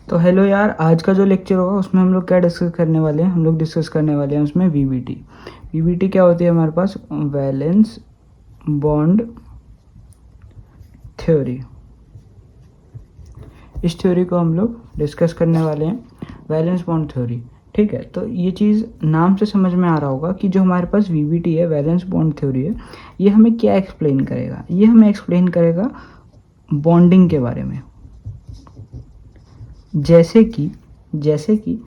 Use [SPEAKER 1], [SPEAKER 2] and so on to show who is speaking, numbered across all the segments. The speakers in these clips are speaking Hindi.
[SPEAKER 1] तो हेलो यार, आज का जो लेक्चर होगा उसमें हम लोग क्या डिस्कस करने वाले हैं। हम लोग डिस्कस करने वाले हैं उसमें वीबीटी। वीबीटी क्या होती है हमारे पास? Valence bond theory. इस थ्योरी को हम लोग डिस्कस करने वाले हैं, वैलेंस बॉन्ड थ्योरी। ठीक है, तो ये चीज़ नाम से समझ में आ रहा होगा कि जो हमारे पास वीबीटी है, वैलेंस बॉन्ड थ्योरी है, ये हमें क्या एक्सप्लेन करेगा? ये हमें एक्सप्लेन करेगा बॉन्डिंग के बारे में। जैसे कि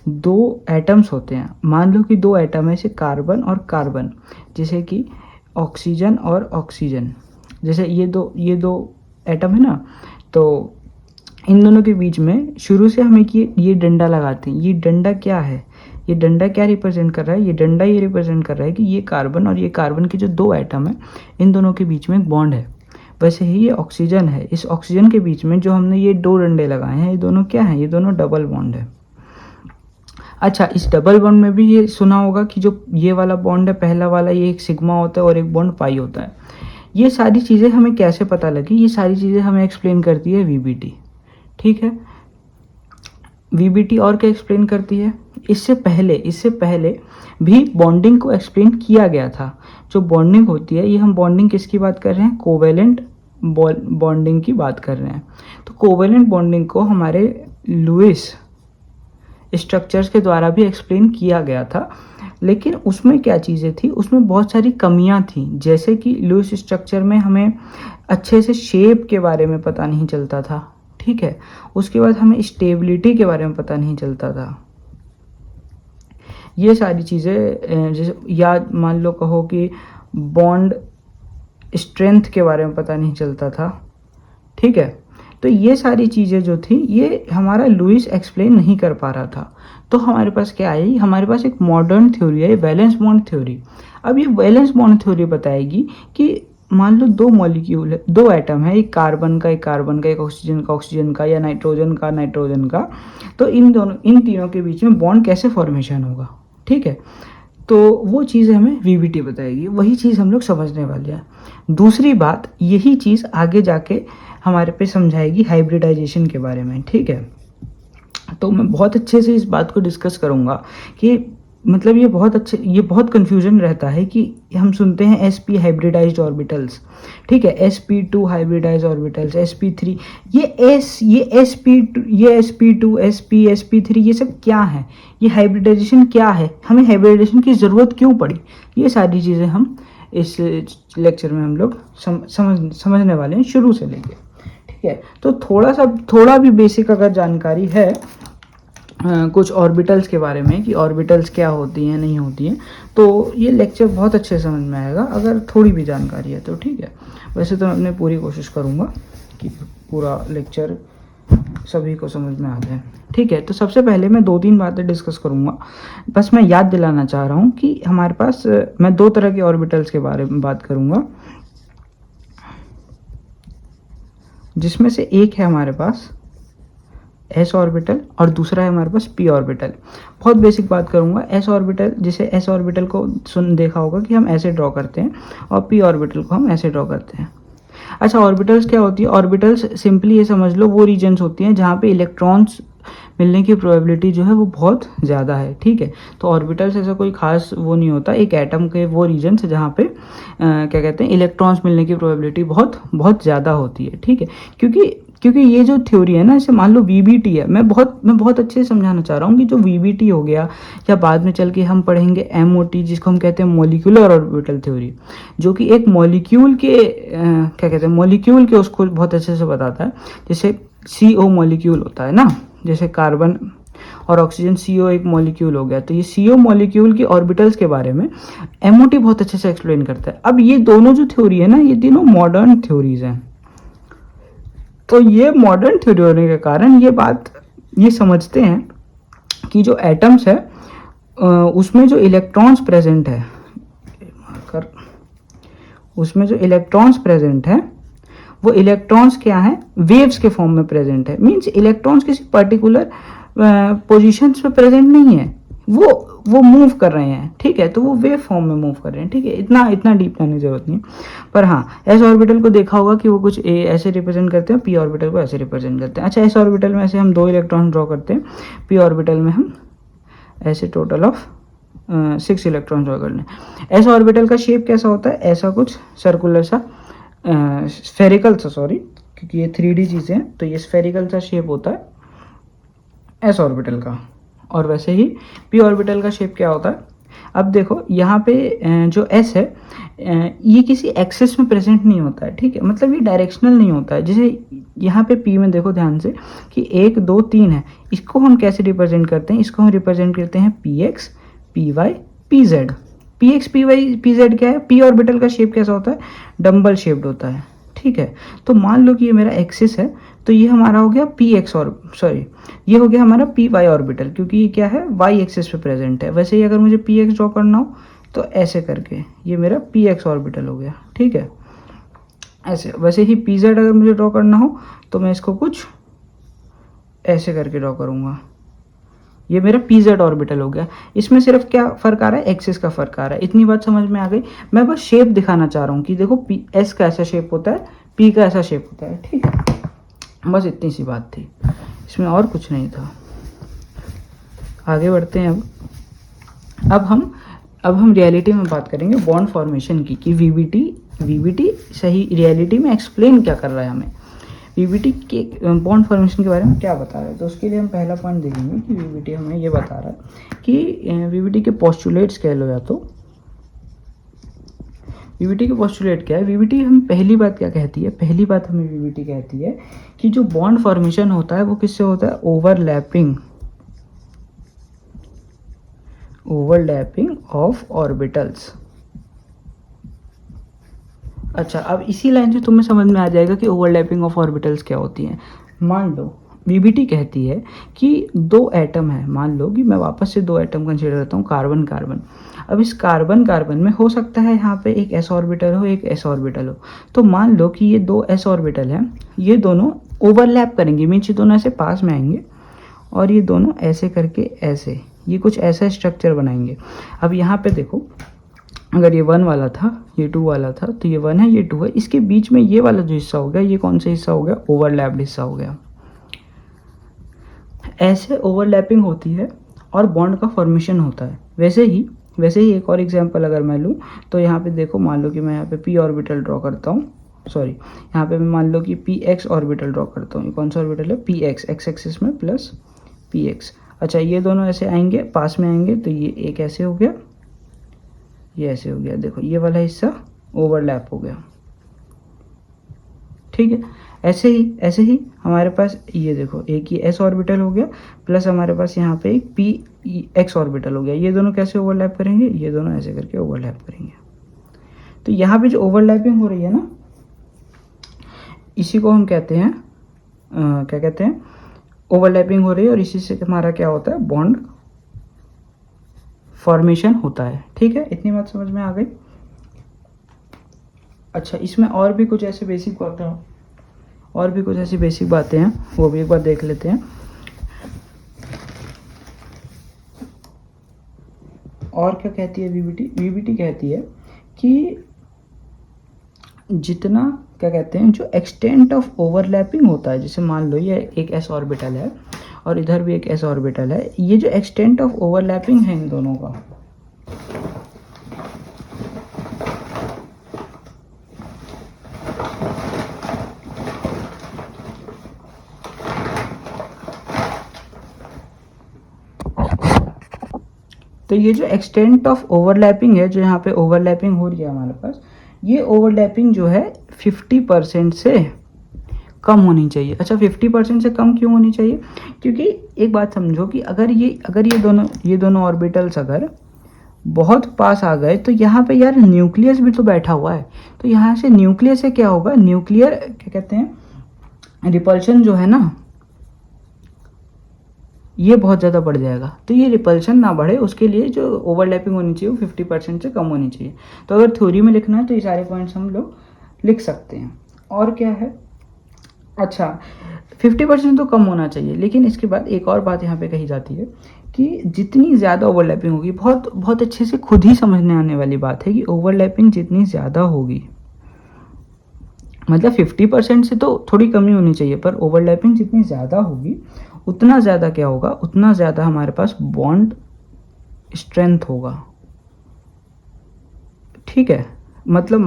[SPEAKER 1] दो एटम्स होते हैं, मान लो कि दो एटम है, जैसे कार्बन और कार्बन, जैसे कि ऑक्सीजन और ऑक्सीजन। जैसे ये दो एटम है ना, तो इन दोनों के बीच में शुरू से हमें कि ये डंडा लगाते हैं। ये डंडा क्या है? ये डंडा क्या रिप्रेजेंट कर रहा है? ये डंडा ये रिप्रेजेंट कर रहा है कि ये कार्बन और ये कार्बन के जो दो एटम है, इन दोनों के बीच में एक बॉन्ड है। वैसे ही ये ऑक्सीजन है, इस ऑक्सीजन के बीच में जो हमने ये दो डंडे लगाए हैं, ये दोनों क्या हैं? ये दोनों डबल बॉन्ड है। अच्छा, इस डबल बॉन्ड में भी ये सुना होगा कि जो ये वाला बॉन्ड है, पहला वाला, ये एक सिग्मा होता है और एक बॉन्ड पाई होता है। ये सारी चीज़ें हमें कैसे पता लगी? ये सारी चीज़ें हमें एक्सप्लेन करती है वीबीटी। ठीक है, वीबीटी और क्या एक्सप्लेन करती है? इससे पहले भी बॉन्डिंग को एक्सप्लेन किया गया था। जो बॉन्डिंग होती है, ये हम बॉन्डिंग किसकी बात कर रहे हैं? कोवेलेंट बॉन्डिंग की बात कर रहे हैं। तो कोवेलेंट बॉन्डिंग को हमारे लुईस स्ट्रक्चर्स के द्वारा भी एक्सप्लेन किया गया था, लेकिन उसमें क्या चीज़ें थी? उसमें बहुत सारी कमियां थी। जैसे कि लुईस स्ट्रक्चर में हमें अच्छे से शेप के बारे में पता नहीं चलता था। ठीक है, उसके बाद हमें स्टेबिलिटी के बारे में पता नहीं चलता था। ये सारी चीज़ें, जैसे याद मान लो कहो कि बॉन्ड स्ट्रेंथ के बारे में पता नहीं चलता था। ठीक है, तो ये सारी चीज़ें जो थी, ये हमारा लुईस एक्सप्लेन नहीं कर पा रहा था। तो हमारे पास क्या आई? हमारे पास एक मॉडर्न थ्योरी है, वैलेंस बॉन्ड थ्योरी। अब ये वैलेंस बॉन्ड थ्योरी बताएगी कि मान लो दो मॉलिक्यूल है, दो एटम है, एक कार्बन का, एक ऑक्सीजन का, या नाइट्रोजन का। तो इन तीनों के बीच में बॉन्ड कैसे फॉर्मेशन होगा। ठीक है, तो वो चीज़ हमें वीबीटी बताएगी। वही चीज़ हम लोग समझने वाले हैं। दूसरी बात, यही चीज़ आगे जाके हमारे पे समझाएगी हाइब्रिडाइजेशन के बारे में। ठीक है, तो मैं बहुत अच्छे से इस बात को डिस्कस करूँगा कि मतलब ये बहुत कन्फ्यूजन रहता है कि हम सुनते हैं sp हाइब्रिडाइज्ड ऑर्बिटल्स। ठीक है, sp2 हाइब्रिडाइज्ड ऑर्बिटल्स, sp3, ये sp2, sp3, ये सब क्या है? ये हाइब्रिडाइजेशन क्या है? हमें हाइब्रिडाइजेशन की ज़रूरत क्यों पड़ी? ये सारी चीज़ें हम इस लेक्चर में हम लोग समझने वाले हैं, शुरू से लेके। ठीक है, तो थोड़ा भी बेसिक अगर जानकारी है कुछ ऑर्बिटल्स के बारे में कि ऑर्बिटल्स क्या होती हैं, नहीं होती हैं, तो ये लेक्चर बहुत अच्छे से समझ में आएगा अगर थोड़ी भी जानकारी है तो। ठीक है, वैसे तो मैं अपनी पूरी कोशिश करूँगा कि पूरा लेक्चर सभी को समझ में आ जाए। ठीक है, तो सबसे पहले मैं 2-3 बातें डिस्कस करूँगा। बस मैं याद दिलाना चाह रहा हूँ कि हमारे पास मैं 2 तरह के ऑर्बिटल्स के बारे में बात करूँगा, जिसमें से एक है हमारे पास s ऑर्बिटल और दूसरा है हमारे पास p ऑर्बिटल। बहुत बेसिक बात करूंगा। s ऑर्बिटल, जैसे s ऑर्बिटल को देखा होगा कि हम ऐसे ड्रॉ करते हैं, और p ऑर्बिटल को हम ऐसे ड्रॉ करते हैं। अच्छा, ऑर्बिटल्स क्या होती है? ऑर्बिटल्स सिंपली ये समझ लो वो रीजन्स होती हैं जहाँ पे इलेक्ट्रॉन्स मिलने की प्रोबेबिलिटी जो है वो बहुत ज़्यादा है। ठीक है, तो ऑर्बिटल्स ऐसा कोई खास वो नहीं होता, एक एटम के वो रीजन्स जहाँ पे क्या कहते हैं, इलेक्ट्रॉन्स मिलने की प्रोबेबिलिटी बहुत ज़्यादा होती है। ठीक है, क्योंकि ये जो थ्योरी है ना, इसे मान लो वीबीटी है, मैं बहुत अच्छे से समझाना चाह रहा हूँ कि जो वीबीटी हो गया, या बाद में चल के हम पढ़ेंगे एमओटी, जिसको हम कहते हैं मॉलिक्यूलर ऑर्बिटल थ्योरी, जो कि एक मॉलिक्यूल के क्या कहते हैं, मॉलिक्यूल के उसको बहुत अच्छे से बताता है। जैसे CO मॉलिक्यूल होता है ना, जैसे कार्बन और ऑक्सीजन, CO एक मॉलिक्यूल हो गया, तो ये CO मॉलिक्यूल की ऑर्बिटल्स के बारे में एमओटी बहुत अच्छे से एक्सप्लेन करता है। अब ये दोनों जो थ्योरी है ना, ये तीनों मॉडर्न थ्योरीज हैं। तो ये मॉडर्न थ्योरी होने के कारण ये समझते हैं कि जो एटम्स है उसमें जो इलेक्ट्रॉन्स प्रेजेंट है, वो इलेक्ट्रॉन्स क्या है? वेव्स के फॉर्म में प्रेजेंट है। मींस इलेक्ट्रॉन्स किसी पर्टिकुलर पोजीशंस पे प्रेजेंट नहीं है, वो मूव कर रहे हैं, ठीक है, तो वो वेव फॉर्म में मूव कर रहे हैं, ठीक है, इतना डीप जाने की जरूरत नहीं। पर हाँ, एस ऑर्बिटल को देखा होगा कि वो कुछ ऐसे रिप्रेजेंट करते हैं, पी ऑर्बिटल को ऐसे रिप्रेजेंट करते हैं। अच्छा, एस ऑर्बिटल में ऐसे हम 2 इलेक्ट्रॉन ड्रॉ करते हैं, पी ऑर्बिटल में हम ऐसे टोटल ऑफ 6 इलेक्ट्रॉन ड्रॉ कर लें। एस ऑर्बिटल का शेप कैसा होता है, ऐसा कुछ सर्कुलर सा, स्फेरिकल सा, सॉरी, क्योंकि ये 3D चीज़ें हैं, तो ये स्फेरिकल सा शेप होता है एस ऑर्बिटल का। और वैसे ही पी ऑर्बिटल का शेप क्या होता है, अब देखो यहाँ पे जो एस है ये किसी एक्सिस में प्रेजेंट नहीं होता है, ठीक है, मतलब ये डायरेक्शनल नहीं होता है। जैसे यहाँ पे पी में देखो ध्यान से कि 1 2 3 है, इसको हम कैसे रिप्रेजेंट करते हैं, इसको हम रिप्रेजेंट करते हैं P X P Y P Z. P X P Y P Z क्या है, पी ऑर्बिटल का शेप कैसा होता है, डम्बल शेप्ड होता है, ठीक है। तो मान लो कि ये मेरा एक्सिस है, तो ये हमारा हो गया पी एक्स, और सॉरी ये हो गया हमारा पी वाई ऑर्बिटल, क्योंकि ये क्या है, वाई एक्सिस पे प्रेजेंट है। वैसे ही अगर मुझे पी एक्स ड्रॉ करना हो तो ऐसे करके ये मेरा पी एक्स ऑर्बिटल हो गया, ठीक है, ऐसे। वैसे ही पी जेड अगर मुझे ड्रॉ करना हो तो मैं इसको कुछ ऐसे करके ड्रॉ करूँगा, ये मेरा पी जेड ऑर्बिटल हो गया। इसमें सिर्फ क्या फ़र्क आ रहा है, एक्सिस का फ़र्क आ रहा है। इतनी बात समझ में आ गई। मैं बस शेप दिखाना चाह रहा हूँ कि देखो पी एस का ऐसा शेप होता है, पी का ऐसा शेप होता है, ठीक है, बस इतनी सी बात थी, इसमें और कुछ नहीं था। आगे बढ़ते हैं। अब हम रियलिटी में बात करेंगे बॉन्ड फॉर्मेशन की, कि वीबीटी सही रियलिटी में एक्सप्लेन क्या कर रहा है हमें, वीबीटी के बॉन्ड फॉर्मेशन के बारे में क्या बता रहा है। तो उसके लिए हम पहला पॉइंट देखेंगे कि वीबीटी हमें ये बता रहा है कि वीबीटी के पोस्टुलेट्स कह लो, या तो वीबीटी के पोस्टुलेट क्या है। वीबीटी हम पहली बात क्या कहती है, पहली बात हमें वीबीटी कहती है कि जो बॉन्ड फॉर्मेशन होता है वो किससे होता है, ओवरलैपिंग ऑफ ऑर्बिटल्स। अच्छा, अब इसी लाइन से तुम्हें समझ में आ जाएगा कि ओवरलैपिंग ऑफ ऑर्बिटल्स क्या होती हैं। मान लो वीबीटी कहती है कि 2 एटम है, मान लो कि मैं वापस से 2 एटम कंसीडर करता हूँ, कार्बन कार्बन। अब इस कार्बन कार्बन में हो सकता है यहाँ पे एक एस ऑर्बिटल हो, एक एस ऑर्बिटल हो। तो मान लो कि ये 2 एस ऑर्बिटल हैं, ये दोनों ओवरलैप करेंगे, मीन्स ये दोनों ऐसे पास में आएंगे, और ये दोनों ऐसे करके ऐसे, ये कुछ ऐसा स्ट्रक्चर बनाएंगे। अब यहाँ पे देखो, अगर ये 1 वाला था, ये 2 वाला था, तो ये 1 है, ये 2 है, इसके बीच में ये वाला जो हिस्सा हो गया, ये कौन सा हिस्सा हो गया, ओवरलैप्ड हिस्सा हो गया। ऐसे ओवरलैपिंग होती है और बॉन्ड का फॉर्मेशन होता है। वैसे ही एक और एग्जांपल अगर मैं लूँ, तो यहाँ पे देखो, मान लो कि मैं यहाँ पे पी ऑर्बिटल ड्रॉ करता हूँ, सॉरी यहाँ पे मैं मान लो कि पी एक्स ऑर्बिटल ड्रॉ करता हूँ। ये कौन सा ऑर्बिटल है, पी एक्स, एक्स एक्सिस में प्लस पी एक्स। अच्छा, ये दोनों ऐसे आएंगे, पास में आएंगे, तो ये एक ऐसे हो गया, ये ऐसे हो गया। देखो ये वाला हिस्सा ओवरलैप हो गया, ठीक है। ऐसे ही हमारे पास ये देखो, एक ये एस ऑर्बिटल हो गया, प्लस हमारे पास यहाँ पे एक पी एक्स ऑर्बिटल हो गया। ये दोनों कैसे ओवरलैप करेंगे, ये दोनों ऐसे करके ओवरलैप करेंगे। तो यहाँ पे जो ओवरलैपिंग हो रही है ना, इसी को हम कहते हैं क्या कहते हैं, ओवरलैपिंग हो रही है, और इसी से हमारा क्या होता है, बॉन्ड फॉर्मेशन होता है, ठीक है। इतनी बात समझ में आ गई। अच्छा, इसमें और भी कुछ ऐसे बेसिक बातें हैं, वो भी एक बार देख लेते हैं। और क्या कहती है वीबीटी कहती है कि जितना क्या कहते हैं, जो एक्सटेंट ऑफ ओवरलैपिंग होता है, जैसे मान लो ये एक एस ऑर्बिटल है और इधर भी एक एस ऑर्बिटल है, ये जो एक्सटेंट ऑफ ओवरलैपिंग है इन दोनों का, तो ये जो एक्सटेंट ऑफ ओवरलैपिंग है, जो यहाँ पे ओवरलैपिंग हो रही है हमारे पास, ये ओवरलैपिंग जो है 50% से कम होनी चाहिए। अच्छा, 50% से कम क्यों होनी चाहिए, क्योंकि एक बात समझो कि अगर ये दोनों ऑर्बिटल्स अगर बहुत पास आ गए, तो यहाँ पे यार न्यूक्लियस भी तो बैठा हुआ है, तो यहाँ से न्यूक्लियस से क्या होगा, न्यूक्लियर क्या कहते हैं, रिपल्शन जो है ना, ये बहुत ज़्यादा बढ़ जाएगा। तो ये रिपल्शन ना बढ़े, उसके लिए जो ओवरलैपिंग होनी चाहिए वो 50% से कम होनी चाहिए। तो अगर थ्योरी में लिखना है तो ये सारे पॉइंट्स हम लोग लिख सकते हैं। और क्या है, अच्छा 50% तो कम होना चाहिए, लेकिन इसके बाद एक और बात यहाँ पे कही जाती है कि जितनी ज़्यादा ओवरलैपिंग होगी, बहुत बहुत अच्छे से खुद ही समझने आने वाली बात है कि ओवरलैपिंग जितनी ज़्यादा होगी, मतलब 50% से तो थोड़ी कमी होनी चाहिए, पर ओवरलैपिंग जितनी ज़्यादा होगी उतना ज़्यादा क्या होगा, उतना ज़्यादा हमारे पास बॉन्ड स्ट्रेंथ होगा। ठीक है, मतलब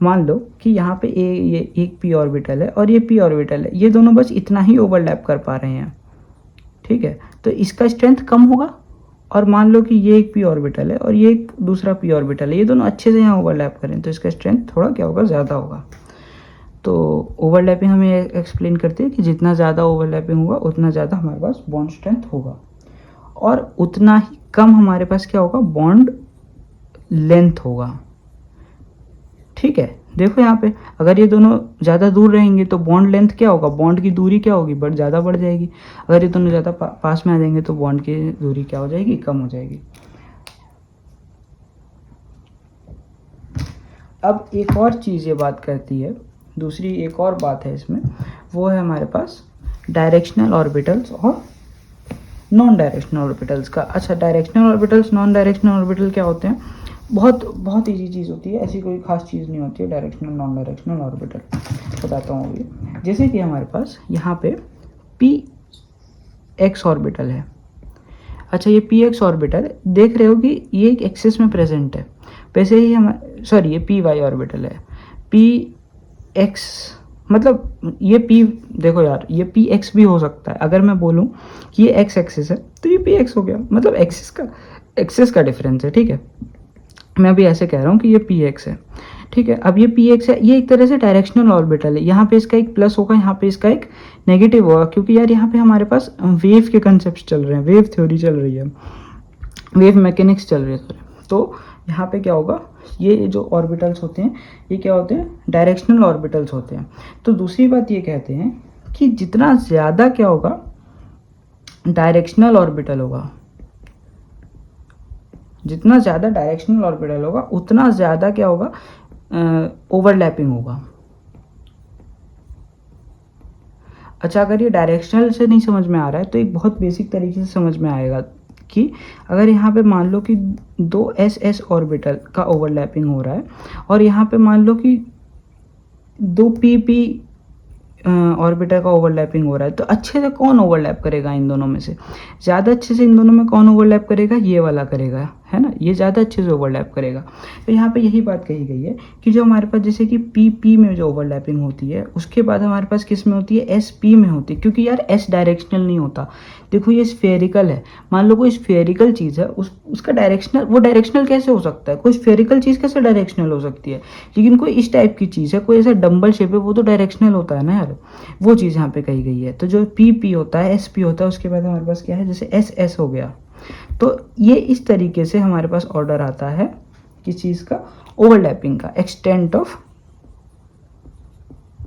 [SPEAKER 1] मान लो कि यहाँ पे ये एक पी ऑर्बिटल है और ये पी ऑर्बिटल है, ये दोनों बस इतना ही ओवरलैप कर पा रहे हैं। ठीक है, तो इसका स्ट्रेंथ कम होगा। और मान लो कि ये एक पी ऑर्बिटल है और ये एक दूसरा पी ऑर्बिटल है, ये दोनों अच्छे से यहाँ ओवरलैप करें तो इसका स्ट्रेंथ थोड़ा क्या होगा, ज़्यादा होगा। तो ओवरलैपिंग हमें एक्सप्लेन करते हैं कि जितना ज़्यादा ओवरलैपिंग होगा उतना ज़्यादा हमारे पास बॉन्ड स्ट्रेंथ होगा, और उतना ही कम हमारे पास क्या होगा, बॉन्ड लेंथ होगा। ठीक है, देखो यहाँ पे अगर ये दोनों ज़्यादा दूर रहेंगे तो बॉन्ड लेंथ क्या होगा, बॉन्ड की दूरी क्या होगी, ज़्यादा बढ़ जाएगी। अगर ये दोनों ज़्यादा पास में आ जाएंगे तो बॉन्ड की दूरी क्या हो जाएगी, कम हो जाएगी। अब एक और चीज़ ये बात करती है, दूसरी एक और बात है इसमें, वो है हमारे पास डायरेक्शनल ऑर्बिटल्स और नॉन डायरेक्शनल ऑर्बिटल्स का। अच्छा, directional orbitals non directional orbital क्या होते हैं, बहुत ईजी चीज़ होती है, ऐसी कोई खास चीज़ नहीं होती है डायरेक्शनल नॉन डायरेक्शनल ऑर्बिटल। बताता हूँ अभी, जैसे कि हमारे पास यहाँ पे पी एक्स ऑर्बिटल है। अच्छा, ये पी एक्स ऑर्बिटल देख रहे हो कि ये एक एक्सिस में प्रेजेंट है, वैसे ही हम सॉरी ये पी वाई ऑर्बिटल है। पी एक्स मतलब ये पी, देखो यार ये पी एक्स भी हो सकता है, अगर मैं बोलूँ कि ये एक्स एक्सिस है तो ये पी एक्स हो गया, मतलब एक्सिस का डिफरेंस है। ठीक है, मैं भी ऐसे कह रहा हूँ कि ये पी एक्स है। ठीक है, अब ये पी एक्स है, ये एक तरह से डायरेक्शनल ऑर्बिटल है, यहाँ पे इसका एक प्लस होगा, यहाँ पे इसका एक नेगेटिव होगा, क्योंकि यार यहाँ पे हमारे पास वेव के कंसेप्ट चल रहे हैं, वेव थ्योरी चल रही है, वेव मैकेनिक्स चल रही है। तो यहाँ पे क्या होगा, ये जो ऑर्बिटल्स होते हैं ये क्या होते हैं, डायरेक्शनल ऑर्बिटल्स होते हैं। तो दूसरी बात ये कहते हैं कि जितना ज़्यादा क्या होगा, डायरेक्शनल ऑर्बिटल होगा, जितना ज़्यादा डायरेक्शनल ऑर्बिटल होगा उतना ज़्यादा क्या होगा, ओवरलैपिंग होगा। अच्छा, अगर ये डायरेक्शनल से नहीं समझ में आ रहा है तो एक बहुत बेसिक तरीके से समझ में आएगा कि अगर यहाँ पे मान लो कि दो एस एस ऑर्बिटल का ओवरलैपिंग हो रहा है और यहाँ पे मान लो कि दो पी पी ऑर्बिटल का ओवरलैपिंग हो रहा है, तो अच्छे से कौन ओवरलैप करेगा इन दोनों में से, ज़्यादा अच्छे से इन दोनों में कौन ओवरलैप करेगा, ये वाला करेगा, है ना, ये ज़्यादा अच्छे से ओवरलैप करेगा। तो यहाँ पे यही बात कही गई है कि जो हमारे पास जैसे कि पी पी में जो ओवरलैपिंग होती है उसके बाद हमारे पास किस में होती है, एस पी में होती है, क्योंकि यार एस डायरेक्शनल नहीं होता। देखो ये स्फेरिकल है, मान लो कोई स्फेरिकल चीज़ है, उसका डायरेक्शनल, वो डायरेक्शनल कैसे हो सकता है, कोई स्फेरिकल चीज़ कैसे डायरेक्शनल हो सकती है, लेकिन कोई इस टाइप की चीज़ है, कोई ऐसा डंबल शेप है, वो तो डायरेक्शनल होता है ना यार, वो चीज़ यहाँ पे कही गई है। तो जो पी पी होता है, एस पी होता है, उसके बाद हमारे पास क्या है, जैसे एस एस हो गया। तो ये इस तरीके से हमारे पास ऑर्डर आता है किस चीज़ का, ओवरलैपिंग का, एक्सटेंट ऑफ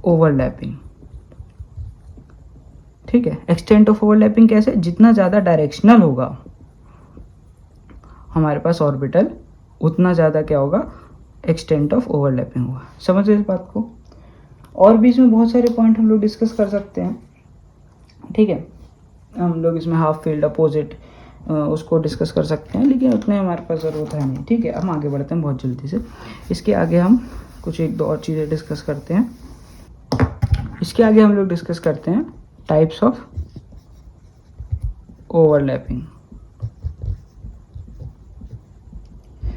[SPEAKER 1] ओवरलैपिंग। ठीक है, एक्सटेंट ऑफ ओवरलैपिंग कैसे, जितना ज़्यादा डायरेक्शनल होगा हमारे पास ऑर्बिटल उतना ज़्यादा क्या होगा, एक्सटेंट ऑफ ओवरलैपिंग होगा। समझ रहे इस बात को। और भी इसमें बहुत सारे पॉइंट हम लोग डिस्कस कर सकते हैं। ठीक है, हम लोग इसमें हाफ फील्ड, अपोजिट, उसको डिस्कस कर सकते हैं, लेकिन उतने हमारे पास ज़रूरत है नहीं। ठीक है, हम आगे बढ़ते हैं बहुत जल्दी से। इसके आगे हम कुछ एक दो और चीज़ें डिस्कस करते हैं। इसके आगे हम लोग डिस्कस करते हैं टाइप्स ऑफ ओवरलैपिंग।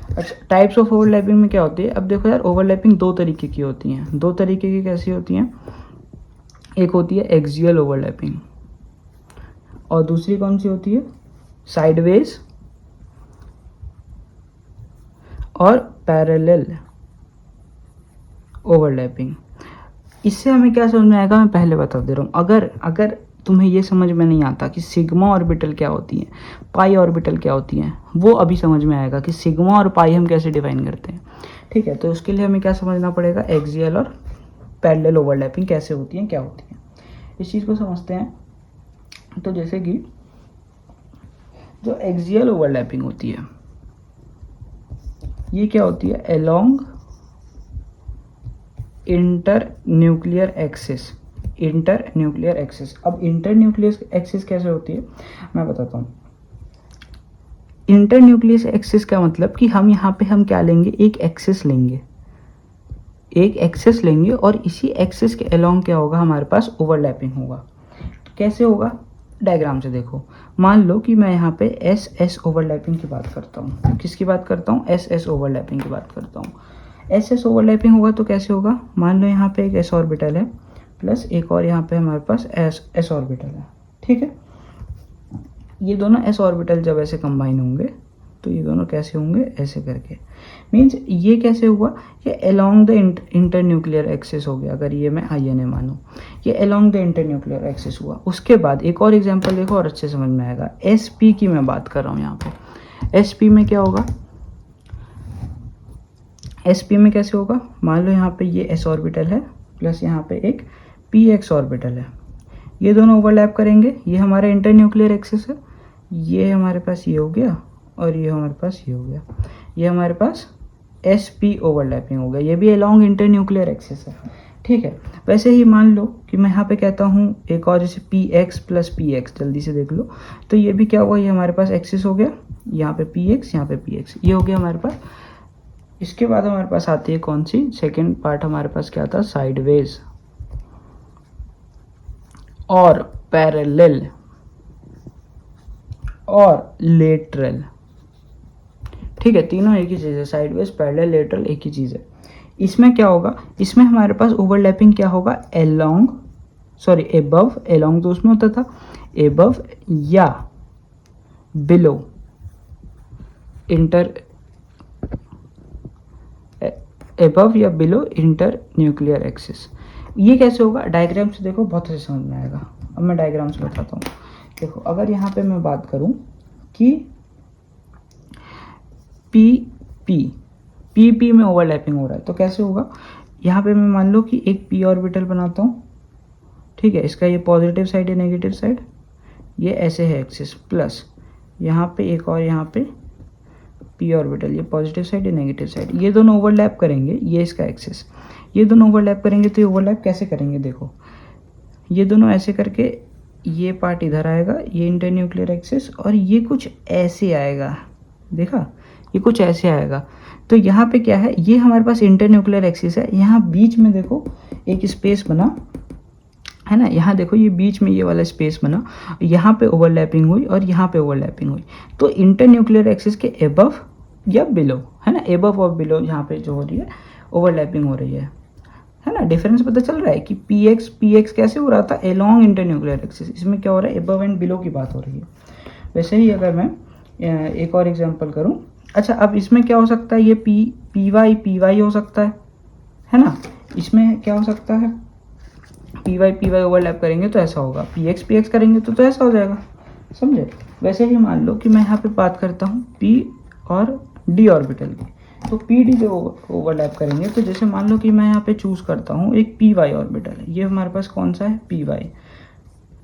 [SPEAKER 1] अच्छा, टाइप्स ऑफ ओवरलैपिंग में क्या होती है, अब देखो यार ओवरलैपिंग दो तरीके की होती हैं। दो तरीके की कैसी होती हैं, एक होती है एक्सियल ओवरलैपिंग और दूसरी कौन सी होती है, साइडवेज और पैरेलल ओवरलैपिंग। इससे हमें क्या समझ में आएगा, मैं पहले बता दे रहा हूँ। अगर तुम्हें ये समझ में नहीं आता कि सिग्मा ऑर्बिटल क्या होती है, पाई ऑर्बिटल क्या होती हैं, वो अभी समझ में आएगा कि सिग्मा और पाई हम कैसे डिफाइन करते हैं। ठीक है, तो उसके लिए हमें क्या समझना पड़ेगा, एक्सियल और पैरेलल ओवरलैपिंग कैसे होती हैं, क्या होती हैं, इस चीज़ को समझते हैं। तो जैसे कि जो एक्सियल ओवरलैपिंग होती है ये क्या होती है, along inter nuclear axis, inter nuclear axis. अब इंटर न्यूक्लियर एक्सिस कैसे होती है मैं बताता हूँ। इंटर न्यूक्लियर एक्सिस का मतलब कि हम यहाँ पे हम क्या लेंगे, एक एक्सिस लेंगे, एक एक्सिस लेंगे और इसी एक्सिस के अलोंग क्या होगा, हमारे पास ओवरलैपिंग होगा। तो कैसे होगा, डायग्राम से देखो। मान लो कि मैं यहाँ पे एस एस ओवरलैपिंग की बात करता हूँ। किसकी बात करता हूँ, एस एस ओवरलैपिंग की बात करता हूँ। एस एस ओवरलैपिंग होगा तो कैसे होगा, मान लो यहाँ पे एक एस ऑर्बिटल है प्लस एक और यहाँ पे हमारे पास एस ऑर्बिटल है, ठीक है। ये दोनों एस ऑर्बिटल जब ऐसे कंबाइन होंगे तो ये दोनों कैसे होंगे, ऐसे करके। मीन्स ये कैसे हुआ, ये along the inter nuclear axis हो गया। अगर ये मैं INA मानूँ, ये along the inter nuclear axis हुआ। उसके बाद एक और एग्जांपल देखो और अच्छे समझ में आएगा। SP की मैं बात कर रहा हूँ यहाँ पे। SP में क्या होगा, SP में कैसे होगा, मान लो यहाँ पे ये s ऑर्बिटल है प्लस यहाँ पे एक px ऑर्बिटल है। ये दोनों ओवरलैप करेंगे, ये हमारा इंटर न्यूक्लियर एक्सिस है, ये हमारे पास ये हो गया और ये हमारे पास ये हो गया। ये हमारे पास SP ओवरलैपिंग हो गया, ये भी अलोंग इंटर न्यूक्लियर एक्सिस है, ठीक है। वैसे ही मान लो कि मैं यहाँ पे कहता हूँ एक और, जैसे PX प्लस PX, जल्दी से देख लो। तो ये भी क्या हुआ, ये हमारे पास एक्सिस हो गया, यहाँ पे PX यहाँ पे PX, ये हो गया हमारे पास। इसके बाद हमारे पास आती है कौन सी, सेकेंड पार्ट हमारे पास क्या था, साइडवेज और पैरेलल और लेटरल, ठीक है। तीनों एक ही चीज़ है, साइडवेज पैरेलल लेटरल एक ही चीज़ है। इसमें क्या होगा, इसमें हमारे पास ओवरलैपिंग क्या होगा, अलोंग, सॉरी एबव, अलोंग तो उसमें होता था, एबव या बिलो इंटर, एबव या बिलो इंटर न्यूक्लियर एक्सिस। ये कैसे होगा, डायग्राम से देखो बहुत अच्छे समझ में आएगा। अब मैं डायग्राम से बताता हूँ। देखो अगर यहाँ पे मैं बात करूँ कि PP में ओवरलैपिंग हो रहा है तो कैसे होगा, यहाँ पे मैं मान लो कि एक P ऑर्बिटल बनाता हूँ, ठीक है। इसका ये पॉजिटिव साइड है, नेगेटिव साइड, ये ऐसे है एक्सिस, प्लस यहाँ पे एक और यहाँ पे P ऑर्बिटल, ये पॉजिटिव साइड है, नेगेटिव साइड, ये दोनों ओवरलैप करेंगे, ये इसका एक्सिस, ये दोनों ओवरलैप करेंगे। तो ये ओवरलैप कैसे करेंगे, देखो ये दोनों ऐसे करके, ये पार्ट इधर आएगा, ये इंटर न्यूक्लियर एक्सिस, और ये कुछ ऐसे आएगा, देखा, ये कुछ ऐसे आएगा। तो यहाँ पे क्या है, ये हमारे पास इंटर न्यूक्लियर एक्सिस है, यहाँ बीच में देखो एक स्पेस बना है ना, यहाँ देखो ये बीच में ये वाला स्पेस बना, यहाँ पे ओवरलैपिंग हुई और यहाँ पे ओवरलैपिंग हुई। तो इंटर न्यूक्लियर एक्सिस के एबव या बिलो, है ना, एबव और बिलो यहाँ पे जो हो रही है ओवरलैपिंग हो रही है ना। डिफरेंस पता चल रहा है कि PX कैसे हो रहा था, अलोंग इंटर न्यूक्लियर एक्सिस, इसमें क्या हो रहा है, एबव एंड बिलो की बात हो रही है। वैसे ही अगर मैं एक और एग्जांपल करूं, अच्छा अब इसमें क्या हो सकता है, ये PY हो सकता है ना। इसमें क्या हो सकता है, PY ओवरलैप करेंगे तो ऐसा होगा, PX करेंगे तो ऐसा हो जाएगा, समझे। वैसे ही मान लो कि मैं यहाँ पे बात करता हूँ P और D ऑर्बिटल की, तो PD जो ओवरलैप करेंगे, तो जैसे मान लो कि मैं यहाँ पे चूज़ करता हूँ एक PY ऑर्बिटल है, ये हमारे पास कौन सा है, PY,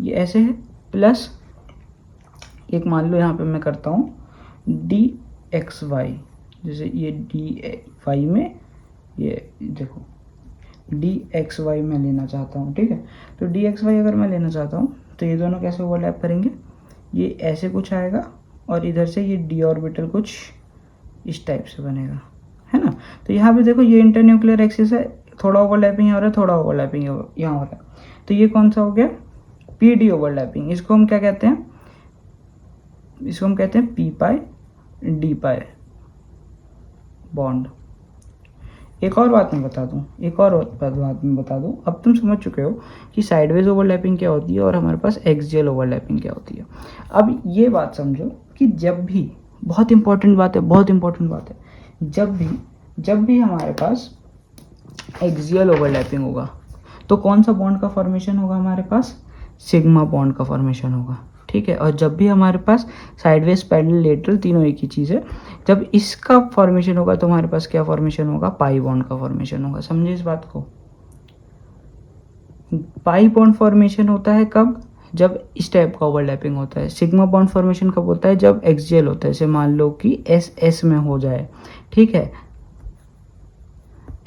[SPEAKER 1] ये ऐसे है, प्लस एक मान लो यहाँ पे मैं करता हूँ DXY, जैसे ये DY में, ये देखो DXY मैं लेना चाहता हूँ, ठीक है। तो DXY अगर मैं लेना चाहता हूँ तो ये दोनों कैसे ओवरलैप करेंगे, ये ऐसे कुछ आएगा और इधर से ये D ऑर्बिटल कुछ इस टाइप से बनेगा, है ना। तो यहाँ पे देखो ये इंटर न्यूक्लियर एक्सिस है, थोड़ा ओवरलैपिंग हो रहा है, थोड़ा ओवरलैपिंग यहाँ हो रहा है। तो ये कौन सा हो गया, PD ओवरलैपिंग। इसको हम क्या कहते हैं, इसको हम कहते हैं P D बॉन्ड। एक और बात मैं बता दूं, अब तुम समझ चुके हो कि साइडवेज ओवरलैपिंग क्या होती है और हमारे पास एक्सियल ओवरलैपिंग क्या होती है। अब ये बात समझो कि जब भी, बहुत इंपॉर्टेंट बात है, जब भी हमारे पास एक्सियल ओवरलैपिंग होगा तो कौन सा बॉन्ड का फॉर्मेशन होगा, हमारे पास सिग्मा बॉन्ड का फॉर्मेशन होगा, ठीक है। और जब भी हमारे पास साइडवेज पैरेलल लेटरल तीनों एक ही चीज़ है, जब इसका फॉर्मेशन होगा तो हमारे पास क्या फॉर्मेशन होगा, पाई बॉन्ड का फॉर्मेशन होगा। समझे इस बात को, पाई बॉन्ड फॉर्मेशन होता है कब, जब इस टाइप का ओवरलैपिंग होता है। सिग्मा बॉन्ड फॉर्मेशन कब होता है, जब एक्सियल होता है। जैसे मान लो कि SS में हो जाए, ठीक है,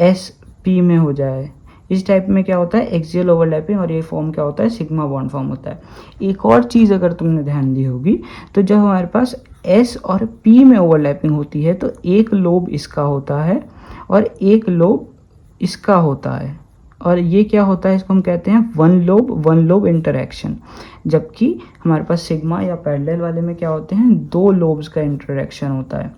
[SPEAKER 1] SP में हो जाए, इस टाइप में क्या होता है, एक्सियल ओवरलैपिंग, और ये फॉर्म क्या होता है, सिग्मा बॉन्ड फॉर्म होता है। एक और चीज़ अगर तुमने ध्यान दी होगी, तो जब हमारे पास एस और पी में ओवरलैपिंग होती है तो एक लोब इसका होता है और एक लोब इसका होता है, और ये क्या होता है, इसको हम कहते हैं वन लोब इंटरेक्शन। जबकि हमारे पास सिग्मा या पैरेलल वाले में क्या होते हैं, दो लोब्स का इंटरेक्शन होता है।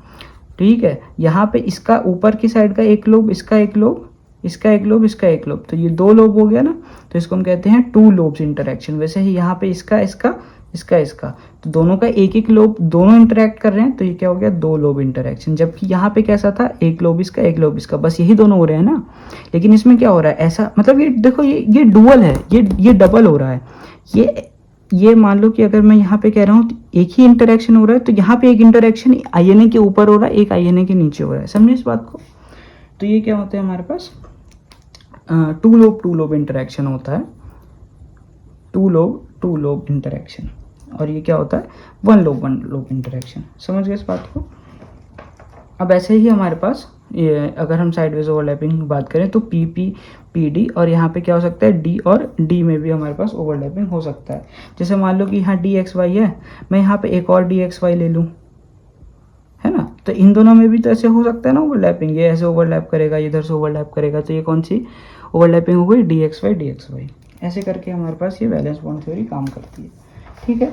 [SPEAKER 1] ठीक है, यहाँ पे इसका ऊपर की साइड का एक लोब, इसका एक लोब, इसका एक लोब, इसका एक लोब, तो ये दो लोब हो गया ना, तो इसको हम कहते हैं टू लोब्स इंटरेक्शन। वैसे ही यहाँ पे इसका इसका इसका इसका, तो दोनों का एक एक लोब, दोनों इंटरेक्ट कर रहे हैं, तो ये क्या हो गया, दो लोब इंटरेक्शन। जबकि यहाँ पे कैसा था, एक लोब इसका एक लोब इसका, बस यही दोनों हो रहे हैं ना। लेकिन इसमें क्या हो रहा है, ऐसा मतलब ये देखो, ये डुअल है, ये डबल हो रहा है। ये मान लो कि अगर मैं यहाँ पे कह रहा हूँ एक ही इंटरेक्शन हो रहा है, तो यहाँ पे एक इंटरेक्शन आईएनए के ऊपर हो रहा है, एक आईएनए के नीचे हो रहा है। समझे इस बात को। तो ये क्या होता है हमारे पास, टू लोब इंटरेक्शन होता है, टू लोब इंटरेक्शन। और ये क्या होता है, वन लोब इंटरेक्शन। समझ गए इस बात को। अब ऐसे ही हमारे पास ये अगर हम साइडवेज ओवरलैपिंग की बात करें तो पी पी पी डी, और यहाँ पे क्या हो सकता है, डी और डी में भी हमारे पास ओवरलैपिंग हो सकता है। जैसे मान लो कि यहाँ डी एक्स वाई है, मैं यहाँ पे एक और डी एक्स वाई ले लूँ, है ना, तो इन दोनों में भी तो ऐसे हो सकता है ना ओवरलैपिंग, ये ऐसे ओवरलैप करेगा, इधर से ओवरलैप करेगा, तो ये कौन सी ओवरलैपिंग हो गई, डी एक्स वाई। ऐसे करके हमारे पास ये वैलेंस बॉन्ड थ्योरी काम करती है। ठीक है,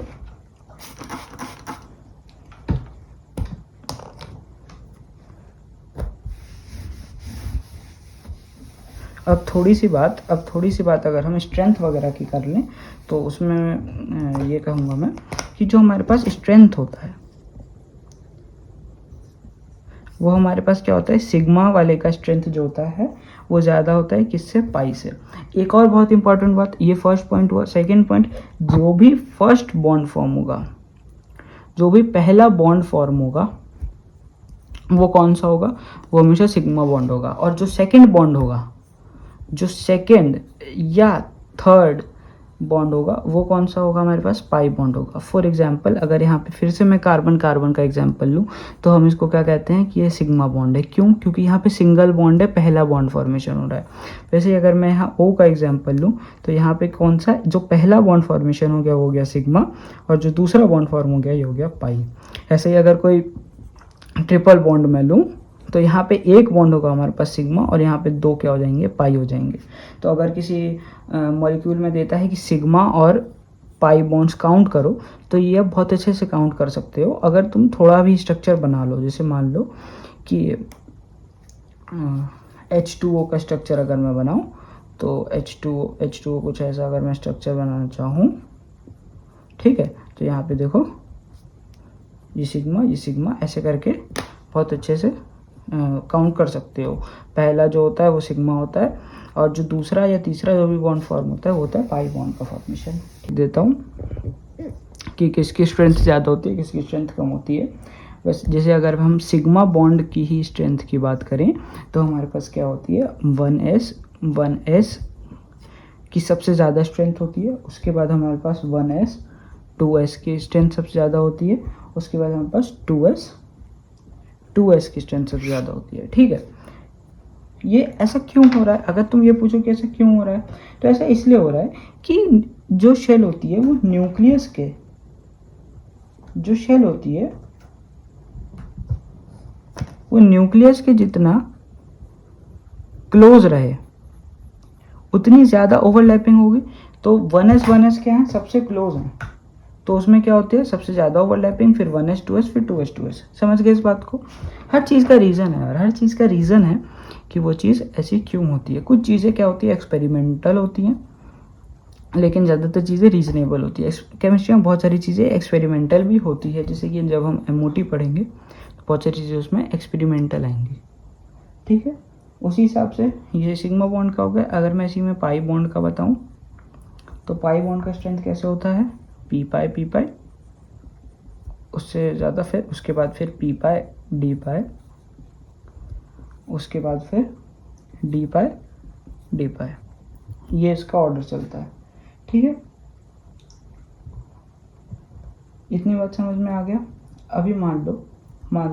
[SPEAKER 1] अब थोड़ी सी बात अगर हम स्ट्रेंथ वगैरह की कर लें, तो उसमें ये कहूँगा मैं कि जो हमारे पास स्ट्रेंथ होता है वो हमारे पास क्या होता है, सिग्मा वाले का स्ट्रेंथ जो होता है वो ज़्यादा होता है किससे, पाई से। एक और बहुत इंपॉर्टेंट बात, ये फर्स्ट पॉइंट हुआ। सेकेंड पॉइंट, जो भी फर्स्ट बॉन्ड फॉर्म होगा, जो भी पहला बॉन्ड फॉर्म होगा वो कौन सा होगा, वो हमेशा सिग्मा बॉन्ड होगा। और जो सेकेंड बॉन्ड होगा, जो सेकेंड या थर्ड बॉन्ड होगा वो कौन सा होगा, हमारे पास पाई बॉन्ड होगा। फॉर एग्जांपल अगर यहाँ पे फिर से मैं कार्बन का एग्जांपल लूँ, तो हम इसको क्या कहते हैं कि ये सिग्मा बॉन्ड है। क्यों, क्योंकि यहाँ पे सिंगल बॉन्ड है, पहला बॉन्ड फॉर्मेशन हो रहा है। वैसे ही अगर मैं यहाँ ओ का एग्जांपल लूँ, तो यहाँ पे कौन सा, जो पहला बॉन्ड फॉर्मेशन हो गया वो हो गया सिग्मा, और जो दूसरा बॉन्ड फॉर्म हो गया ये हो गया पाई। ऐसे ही अगर कोई ट्रिपल बॉन्ड में लूँ, तो यहाँ पे एक बॉन्ड होगा हमारे पास सिग्मा, और यहाँ पे दो क्या हो जाएंगे, पाई हो जाएंगे। तो अगर किसी मॉलिक्यूल में देता है कि सिग्मा और पाई बॉन्ड्स काउंट करो, तो ये आप बहुत अच्छे से काउंट कर सकते हो अगर तुम थोड़ा भी स्ट्रक्चर बना लो। जैसे मान लो कि H2O का स्ट्रक्चर अगर मैं बनाऊँ, तो H2O कुछ ऐसा अगर मैं स्ट्रक्चर बनाना चाहूँ, ठीक है, तो यहाँ पे देखो ये सिग्मा ऐसे करके बहुत अच्छे से काउंट कर सकते हो। पहला जो होता है वो सिग्मा होता है, और जो दूसरा या तीसरा जो भी बॉन्ड फॉर्म होता है वो होता है पाई बॉन्ड का फॉर्मेशन। देता हूँ कि किसकी स्ट्रेंथ ज़्यादा होती है, किसकी स्ट्रेंथ कम होती है। बस जैसे अगर हम सिग्मा बॉन्ड की ही स्ट्रेंथ की बात करें, तो हमारे पास क्या होती है, 1s की सबसे ज़्यादा स्ट्रेंथ होती है। उसके बाद हमारे पास 1s 2s की स्ट्रेंथ सबसे ज़्यादा होती है। उसके बाद हमारे पास 2s की स्ट्रेंथ सबसे ज़्यादा होती है। ठीक है, ये ऐसा क्यों हो रहा है, अगर तुम ये पूछो कि ऐसा क्यों हो रहा है, तो ऐसा इसलिए हो रहा है कि जो शेल होती है वो न्यूक्लियस के, जो शेल होती है वो न्यूक्लियस के जितना क्लोज रहे उतनी ज़्यादा ओवरलैपिंग होगी। तो 1s क्या है, सबसे क्लोज हैं, तो उसमें क्या होती है, सबसे ज़्यादा ओवरलैपिंग, फिर 1s 2s फिर 2s। समझ गए इस बात को। हर चीज़ का रीज़न है, और हर चीज़ का रीज़न है कि वो चीज़ ऐसी क्यों होती है। कुछ चीज़ें क्या होती है, एक्सपेरिमेंटल होती हैं, लेकिन ज़्यादातर चीज़ें रीजनेबल होती है। केमिस्ट्री में बहुत सारी चीज़ें एक्सपेरिमेंटल भी होती है, जैसे कि जब हम MOT पढ़ेंगे तो बहुत सारी चीज़ें उसमें एक्सपेरिमेंटल आएंगी। ठीक है, उसी हिसाब से ये सिग्मा बॉन्ड का हो गया। अगर मैं इसी में पाई बॉन्ड का बताऊँ, तो पाई बॉन्ड का स्ट्रेंथ कैसे होता है, पी पाई, उससे ज़्यादा, फिर उसके बाद फिर पी पाई डी पाई, उसके बाद फिर डी पाई, ये इसका ऑर्डर चलता है। ठीक है, इतनी बात समझ में आ गया। अभी मान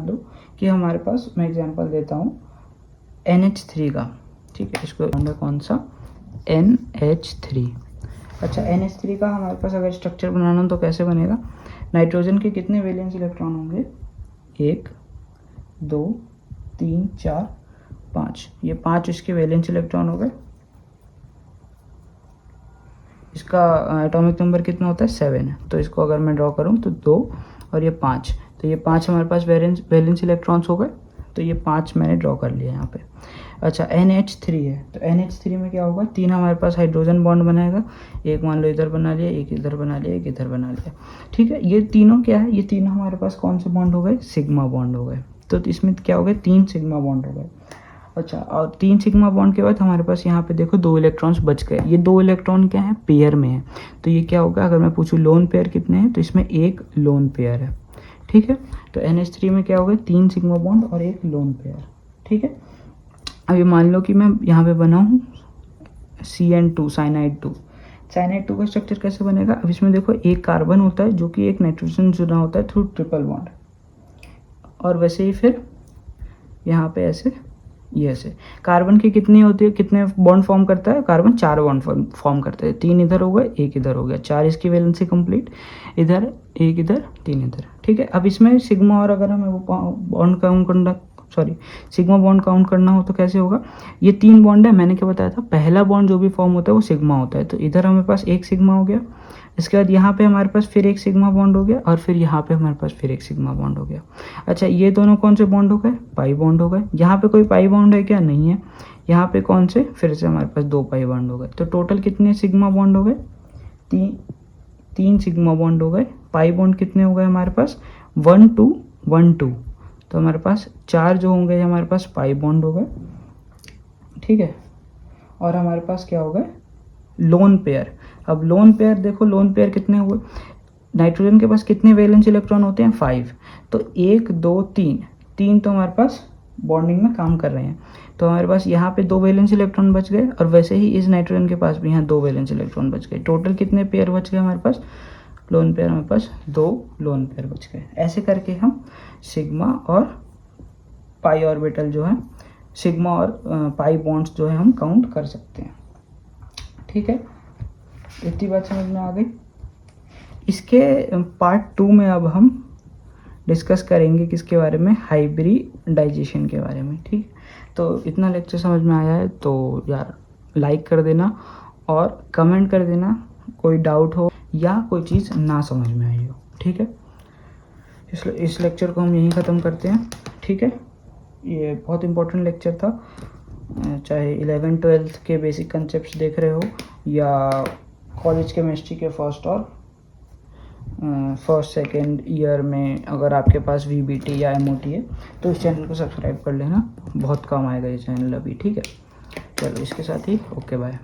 [SPEAKER 1] लो कि हमारे पास, मैं एग्जांपल देता हूँ NH3 का। ठीक है, इसको बॉन्ड है कौन सा, NH3। अच्छा, NH3 का हमारे पास अगर स्ट्रक्चर बनाना तो कैसे बनेगा? नाइट्रोजन के कितने वैलेंस इलेक्ट्रॉन होंगे? 1 2 3 4 5, ये 5 इसके वैलेंस इलेक्ट्रॉन हो गए। इसका एटॉमिक नंबर कितना होता है? 7 है। तो इसको अगर मैं ड्रॉ करूँ तो 2 और ये 5, तो ये 5 हमारे पास वैलेंस इलेक्ट्रॉन्स हो गए। तो ये 5 मैंने ड्रॉ कर लिया यहाँ पे। अच्छा, NH3 है, तो NH3 में क्या होगा? 3 हमारे पास हाइड्रोजन बॉन्ड बनाएगा, एक मान लो इधर बना लिया, एक इधर बना लिया, एक इधर बना लिया। ठीक है, ये तीनों क्या है? ये तीनों हमारे पास कौन से बॉन्ड हो गए? सिग्मा बॉन्ड हो गए। तो इसमें क्या हो गए? 3 सिग्मा बॉन्ड हो गए। अच्छा, और 3 सिग्मा बॉन्ड के बाद हमारे पास यहाँ पे देखो 2 इलेक्ट्रॉन्स बच गए। ये 2 इलेक्ट्रॉन क्या है? पेयर में है। तो ये क्या होगा? अगर मैं पूछूँ लोन पेयर कितने हैं, तो इसमें एक लोन पेयर है। ठीक है, तो NH3 में क्या हो गया? 3 सिग्मा बॉन्ड और एक लोन पेयर। ठीक है, अभी मान लो कि मैं यहाँ पे बनाऊँ CN2, साइनाइड 2। साइनाइड 2 का स्ट्रक्चर कैसे बनेगा? अब इसमें देखो एक कार्बन होता है जो कि एक नाइट्रोजन जुड़ा होता है थ्रू ट्रिपल बॉन्ड, और वैसे ही फिर यहाँ पे ऐसे, ये ऐसे। कार्बन की कितनी होती है? कितने बॉन्ड फॉर्म करता है? कार्बन 4 बॉन्ड फॉर्म करते हैं। 3 इधर हो गए, एक इधर हो गया, 4 इसकी वैलेंसी कंप्लीट। इधर एक, इधर 3 इधर। ठीक है, अब इसमें सिग्मा और अगर हमें वो बॉन्ड काउंट करना, सॉरी सिग्मा बॉन्ड काउंट करना हो तो कैसे होगा? ये 3 बॉन्ड है, मैंने क्या बताया था? पहला बॉन्ड जो भी फॉर्म होता है वो सिग्मा होता है। तो इधर हमारे पास एक सिग्मा हो गया, इसके बाद यहाँ पे हमारे पास फिर एक सिग्मा बॉन्ड हो गया, और फिर यहाँ पे हमारे पास फिर एक सिग्मा बॉन्ड हो गया। अच्छा, ये दोनों कौन से बॉन्ड हो गए? पाई बॉन्ड हो गए। यहाँ पे कोई पाई बॉन्ड है क्या? नहीं है। यहाँ पे कौन से? फिर से हमारे पास 2 पाई बॉन्ड हो गए। तो टोटल कितने सिग्मा बॉन्ड हो गए? 3 सिग्मा बॉन्ड हो गए। पाई बॉन्ड कितने हो गए हमारे पास? 1 2 1 2। तो हमारे पास 4 जो होंगे हमारे पास पाई बॉन्ड हो गए। ठीक है, और हमारे पास क्या हो गए? Lone pair. अब लोन पेयर देखो, लोन पेयर कितने हुए? नाइट्रोजन के पास कितने वैलेंस इलेक्ट्रॉन होते हैं? 5। तो 1 2 3 तो हमारे पास बॉन्डिंग में काम कर रहे हैं। तो हमारे पास यहाँ पे 2 वैलेंस इलेक्ट्रॉन बच गए, और वैसे ही इस नाइट्रोजन के पास भी यहाँ 2 वैलेंस इलेक्ट्रॉन बच गए। टोटल कितने पेयर बच गए हमारे पास? लोन पेयर हमारे पास 2 लोन पेयर बच गए। ऐसे करके हम सिग्मा और पाई ऑर्बिटल जो है, सिग्मा और पाई बॉन्ड्स जो है हम काउंट कर सकते हैं। ठीक है, इतनी बात समझ में आ गई। इसके पार्ट 2 में अब हम डिस्कस करेंगे किसके बारे में? हाइब्रिडाइजेशन के बारे में। ठीक, तो इतना लेक्चर समझ में आया है तो यार लाइक कर देना और कमेंट कर देना कोई डाउट हो या कोई चीज़ ना समझ में आई हो। ठीक है, इस लेक्चर को हम यहीं ख़त्म करते हैं। ठीक है, ये बहुत इंपॉर्टेंट लेक्चर था, चाहे 11th-12th के बेसिक कंसेप्ट देख रहे हो या कॉलेज केमिस्ट्री के फर्स्ट सेकेंड ईयर में अगर आपके पास VBT या MOT है तो इस चैनल को सब्सक्राइब कर लेना, बहुत काम आएगा ये चैनल अभी। ठीक है, चलो इसके साथ ही ओके बाय।